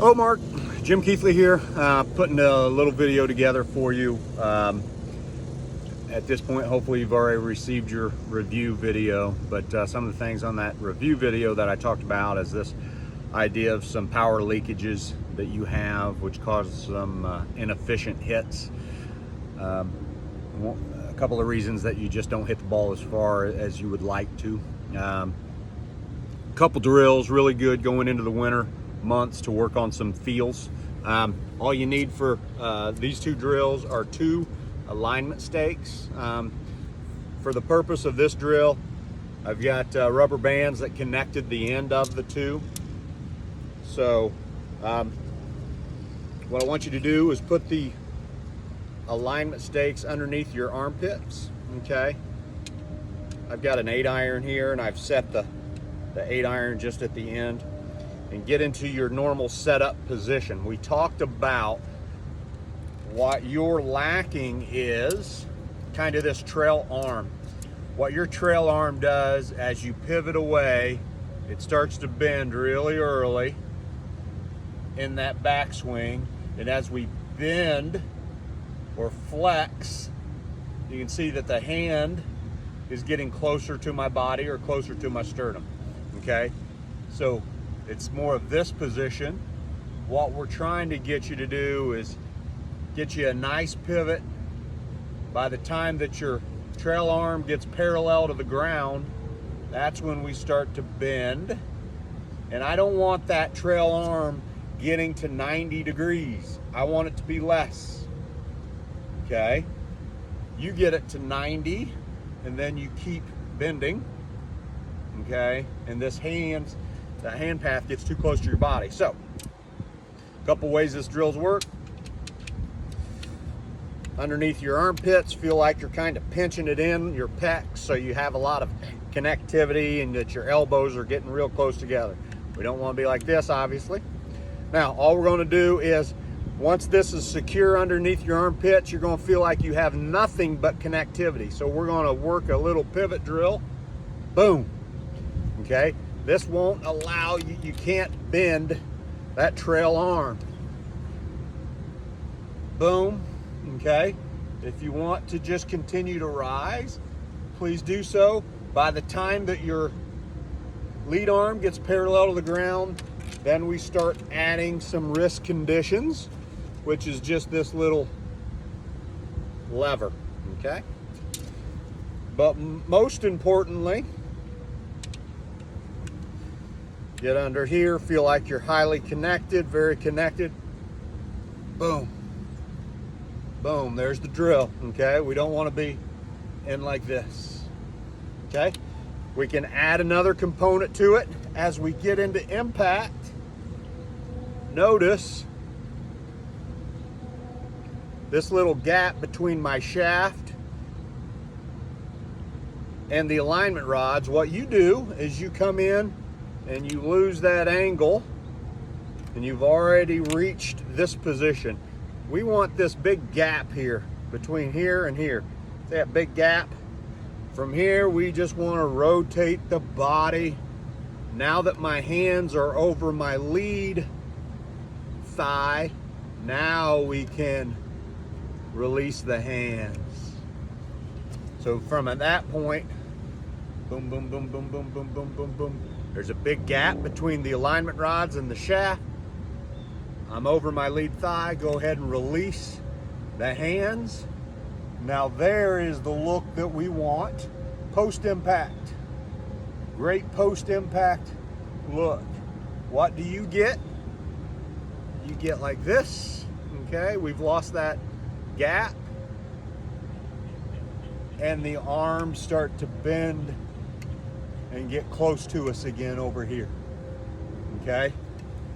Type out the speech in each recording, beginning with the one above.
Oh, Mark, Jim Keithley here, putting a little video together for you. At this point, hopefully you've already received your review video, but some of the things on that review video that I talked about is this idea of some power leakages that you have, which cause some inefficient hits. A couple of reasons that you just don't hit the ball as far as you would like to. Couple drills, really good going into the winter months to work on some feels. All you need for these two drills are 2 alignment stakes. For the purpose of this drill, I've got rubber bands that connected the end of the 2. So what I want you to do is put the alignment stakes underneath your armpits. Okay, I've got an 8-iron here, and I've set the 8-iron just at the end, and get into your normal setup position. We talked about what you're lacking is kind of this trail arm. What your trail arm does as you pivot away, it starts to bend really early in that backswing, and as we bend or flex, you can see that the hand is getting closer to my body or closer to my sternum. Okay, so it's more of this position. What we're trying to get you to do is get you a nice pivot. By the time that your trail arm gets parallel to the ground, that's when we start to bend. And I don't want that trail arm getting to 90 degrees. I want it to be less. Okay, you get it to 90, and then you keep bending. Okay, and the hand path gets too close to your body. So, a couple ways this drills work. Underneath your armpits, feel like you're kind of pinching it in your pecs so you have a lot of connectivity and that your elbows are getting real close together. We don't want to be like this, obviously. Now, all we're going to do is, once this is secure underneath your armpits, you're going to feel like you have nothing but connectivity. So we're going to work a little pivot drill. Boom. Okay, this won't allow you, you can't bend that trail arm. Boom. Okay, if you want to just continue to rise, please do so. By the time that your lead arm gets parallel to the ground, then we start adding some wrist conditions, which is just this little lever. Okay, but most importantly, get under here, feel like you're highly connected, very connected. Boom. Boom, there's the drill. Okay, we don't want to be in like this. Okay, we can add another component to it as we get into impact. Notice this little gap between my shaft and the alignment rods. What you do is you come in and you lose that angle, and you've already reached this position. We want this big gap here between here and here. That big gap. From here, we just want to rotate the body. Now that my hands are over my lead thigh, now we can release the hands. So from that point, boom, boom, boom, boom, boom, boom, boom, boom, boom. There's a big gap between the alignment rods and the shaft. I'm over my lead thigh. Go ahead and release the hands. Now there is the look that we want post-impact. Great post-impact look. What do you get? You get like this. Okay, we've lost that gap, and the arms start to bend and get close to us again over here. Okay,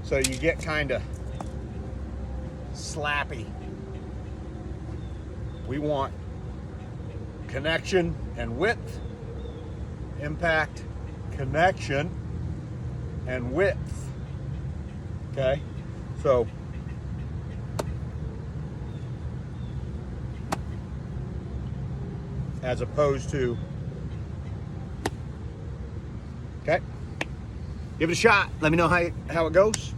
so you get kind of slappy. We want connection and width, impact, connection, and width. Okay, so as opposed to, okay, give it a shot. Let me know how it goes.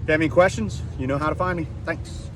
you have any questions, you know how to find me. Thanks.